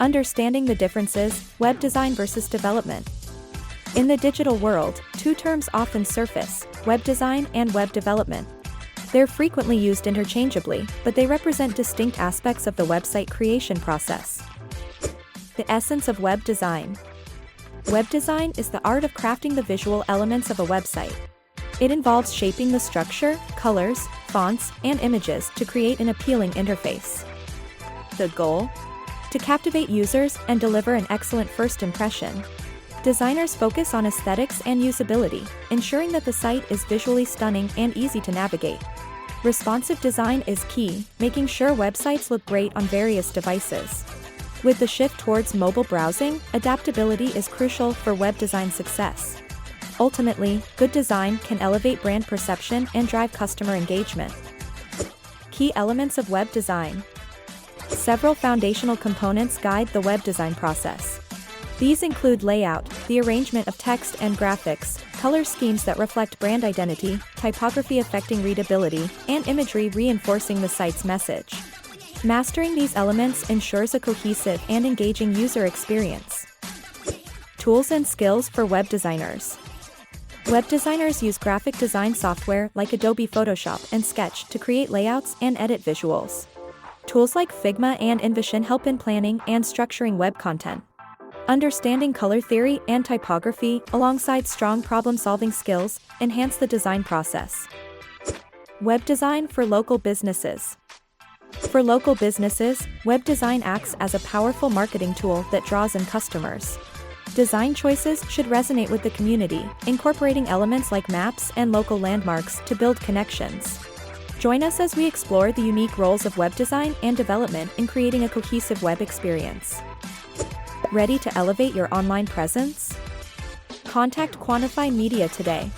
Understanding the differences, web design versus development. In the digital world, two terms often surface, web design and web development. They're frequently used interchangeably, but they represent distinct aspects of the website creation process. The essence of web design. Web design is the art of crafting the visual elements of a website. It involves shaping the structure, colors, fonts, and images to create an appealing interface. The goal? To captivate users and deliver an excellent first impression. Designers focus on aesthetics and usability, ensuring that the site is visually stunning and easy to navigate. Responsive design is key, making sure websites look great on various devices. With the shift towards mobile browsing, adaptability is crucial for web design success. Ultimately, good design can elevate brand perception and drive customer engagement. Key elements of web design. Several foundational components guide the web design process. These include layout, the arrangement of text and graphics, color schemes that reflect brand identity, typography affecting readability, and imagery reinforcing the site's message. Mastering these elements ensures a cohesive and engaging user experience. Tools and skills for web designers. Web designers use graphic design software like Adobe Photoshop and Sketch to create layouts and edit visuals. Tools like Figma and InVision help in planning and structuring web content. Understanding color theory and typography, alongside strong problem-solving skills, enhance the design process. Web design for local businesses. For local businesses, web design acts as a powerful marketing tool that draws in customers. Design choices should resonate with the community, incorporating elements like maps and local landmarks to build connections. Join us as we explore the unique roles of web design and development in creating a cohesive web experience. Ready to elevate your online presence? Contact Quantify Media today.